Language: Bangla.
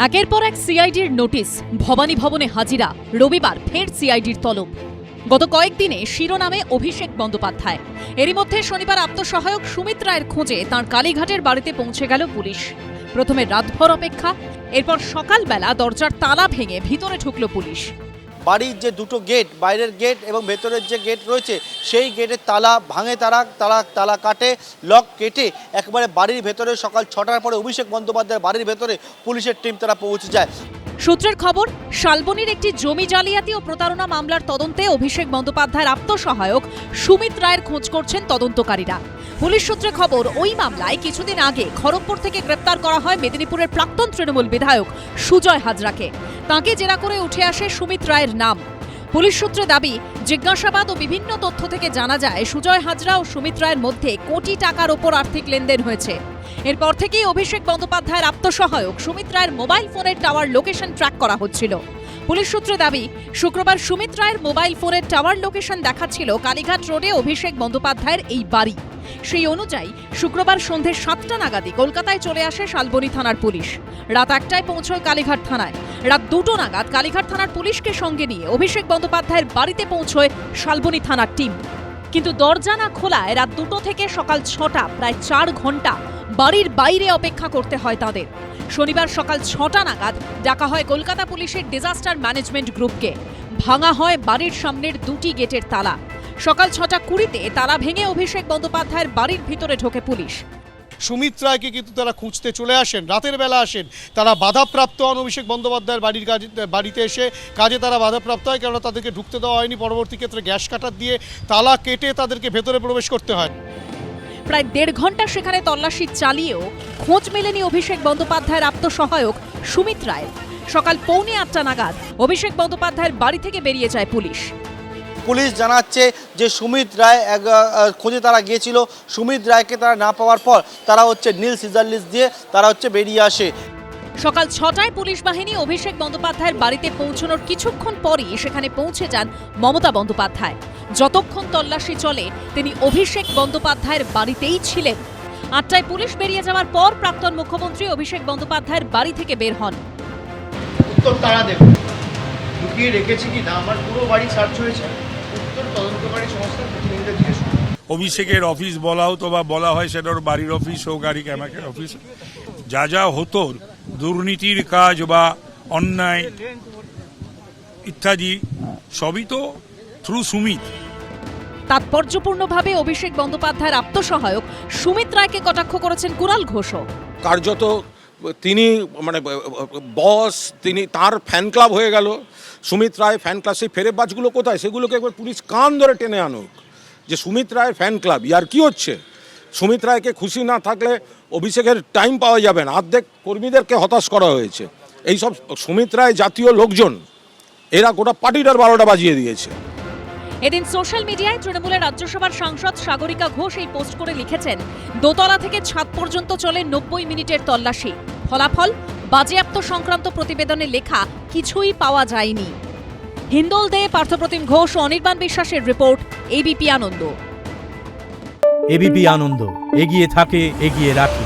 একের পর এক সিআইডির নোটিশ, ভবানী ভবনে হাজিরা, রবিবার ফের সিআইডির তলব। গত কয়েকদিনে শিরোনামে অভিষেক বন্দ্যোপাধ্যায়। এরই মধ্যে শনিবার আত্মসহায়ক সুমিত রায়ের খোঁজে তাঁর কালীঘাটের বাড়িতে পৌঁছে গেল পুলিশ। প্রথমে রাতভর অপেক্ষা, এরপর সকালবেলা দরজার তালা ভেঙে ভিতরে ঢুকল পুলিশ। বাড়ির যে দুটো গেট, বাইরের গেট এবং ভেতরের যে গেট রয়েছে, সেই গেটের তালা ভাঙে, তালা কাটে, লক কেটে একেবারে বাড়ির ভেতরে সকাল 6টার পরে অভিষেক বন্দ্যোপাধ্যায়ের বাড়ির ভেতরে পুলিশের টিম তারা পৌঁছে যায়। সূত্রের খবর, শালবনীর একটি জমি জালিয়াতি ও প্রতারণা মামলার তদন্তে অভিষেক বন্দ্যোপাধ্যায়ের আত্মসহায়ক সুমিত রায়ের খোঁজ করছেন তদন্তকারীরা। পুলিশ সূত্রে খবর, ওই মামলায় কিছুদিন আগে খড়গপুর থেকে গ্রেপ্তার করা হয় মেদিনীপুরের প্রাক্তন তৃণমূল বিধায়ক সুজয় হাজরাকে। তাঁকে জেরা করে উঠে আসে সুমিত রায়ের নাম। পুলিশ সূত্রে দাবি, জিজ্ঞাসাবাদ ও বিভিন্ন তথ্য থেকে জানা যায় সুজয় হাজরা ও সুমিত রায়ের মধ্যে কোটি টাকার ওপর আর্থিক লেনদেন হয়েছে। এরপর থেকেই অভিষেক বন্দ্যোপাধ্যায়ের আত্মসহায়ক সুমিত রায়ের মোবাইল ফোনের টাওয়ার লোকেশন ট্র্যাক করা হচ্ছিল। পুলিশ সূত্রে দাবি, শুক্রবার সুমিত রায়ের মোবাইল ফোনের টাওয়ার লোকেশন দেখাচ্ছিল কালীঘাট রোডে অভিষেক বন্দ্যোপাধ্যায়ের এই বাড়ি। সেই অনুযায়ী শুক্রবার সন্ধে 7টা নাগাদই কলকাতায় চলে আসে শালবনী থানার পুলিশ। রাত 1টায় পৌঁছয় কালীঘাট থানায়। রাত 2টো নাগাদ কালীঘাট থানার পুলিশকে সঙ্গে নিয়ে অভিষেক বন্দ্যোপাধ্যায়ের বাড়িতে পৌঁছয় শালবনী থানার টিম। কিন্তু দরজা না খোলায় রাত 2টো থেকে সকাল 6টা, প্রায় 4 ঘন্টা বাড়ির বাইরে অপেক্ষা করতে হয় তাদের। শনিবার সকাল 6টা নাগাদ ডাকা হয় কলকাতা পুলিশের ডিজাস্টার ম্যানেজমেন্ট গ্রুপকে। ভাঙা হয় বাড়ির সামনের 2টি গেটের তালা। সকাল 6:20-তে তালা ভেঙে অভিষেক বন্দ্যোপাধ্যায়ের বাড়ির ভিতরে ঢোকে পুলিশ। সুমিত রায়কে কিন্তু তারা খুঁজতে চলে আসেন, রাতের বেলা আসেন। তারা বাধাপ্রাপ্ত হন অভিষেক বন্দ্যোপাধ্যায়ের বাড়িতে এসে কাজে তারা বাধাপ্রাপ্ত হয়, কেননা তাদেরকে ঢুকতে দেওয়া হয়নি। পরবর্তী ক্ষেত্রে গ্যাস কাটার দিয়ে তালা কেটে তাদেরকে ভেতরে প্রবেশ করতে হয়। প্রায় 1.5 ঘন্টা সেখানে তল্লাশি চালিয়েও খোঁজ মেলেনি অভিষেক বন্দ্যোপাধ্যায়ের আত্মসহায়ক সুমিত রায়ের। সকাল 7:45 নাগাদ অভিষেক বন্দ্যোপাধ্যায়ের বাড়ি থেকে বেরিয়ে যায় পুলিশ। পুলিশ জানাচ্ছে যে সুমিত রায় খোঁজে তারা গিয়েছিল। সুমিত রায়কে তারা না পাওয়ার পর তারা নীল সিজার লিস্ট দিয়ে তারা বেরিয়ে আসে। সকাল 6টায় পুলিশ বাহিনী অভিষেক বন্দ্যোপাধ্যায়ের বাড়িতে পৌঁছানোর কিছুক্ষণ পরই সেখানে পৌঁছে যান মমতা বন্দ্যোপাধ্যায়। যতক্ষণ তল্লাশি চলে তিনি অভিষেক বন্দ্যোপাধ্যায়ের বাড়িতেই ছিলেন। 8টায় পুলিশ বেরিয়ে যাওয়ার পর প্রাক্তন মুখ্যমন্ত্রী অভিষেক বন্দ্যোপাধ্যায়ের বাড়ি থেকে বের হন। উত্তর তারা দেখুন লুকিয়ে রেখেছে কি না, আমার পুরো বাড়ি সার্চ হয়েছে। উত্তর তদন্তকারী সংস্থার প্রতিনিধিদের জিজ্ঞেস করুন। অভিষেকের অফিস বলা হতো বা বলা হয় সেটা ওর বাড়ির অফিস হোক, গাড়ি ক্যামাকের অফিস, যা যা হতো দুর্নীতির কাজ বা অন্যায় ইত্যাদি সবই তো থ্রু সুমিত। তাৎপর্যপূর্ণভাবে অভিষেক বন্দ্যোপাধ্যায়ের আত্মসহায়ক সুমিত রায়কে কটাক্ষ করেছেন কুণাল ঘোষও। কার্যত তিনি বস, তিনি তার ফ্যান ক্লাব হয়ে গেল। সুমিত রায় ফ্যান ক্লাব, সেই ফেরেবাজগুলো কোথায়, সেগুলোকে একবার পুলিশ কান ধরে টেনে আনুক যে সুমিত রায় ফ্যান ক্লাব। ইয়ার কি হচ্ছে? সুমিত রায়কে খুশি না থাকলে অভিষেকের টাইম পাওয়া যাবে না। অর্ধেক কর্মীদেরকে হতাশ করা হয়েছে। এইসব সুমিত রায় জাতীয় লোকজন, এরা গোটা পার্টিটার 12টা বাজিয়ে দিয়েছে। এদিন সোশ্যাল মিডিয়ায় তৃণমূলের রাজ্যসভার সাংসদ সাগরিকা ঘোষ এই পোস্ট করে লিখেছেন, দোতলা থেকে ছাদ পর্যন্ত চলে 90 মিনিটের তল্লাশি। ফলাফল, বাজেয়াপ্ত সংক্রান্ত প্রতিবেদনে লেখা কিছুই পাওয়া যায়নি। হিন্দোল দে, পার্থপ্রতিম ঘোষ ও অনির্বাণ বিশ্বাসের রিপোর্ট, এবিপি আনন্দ। এবিপি আনন্দ, এগিয়ে থাকে, এগিয়ে রাখে।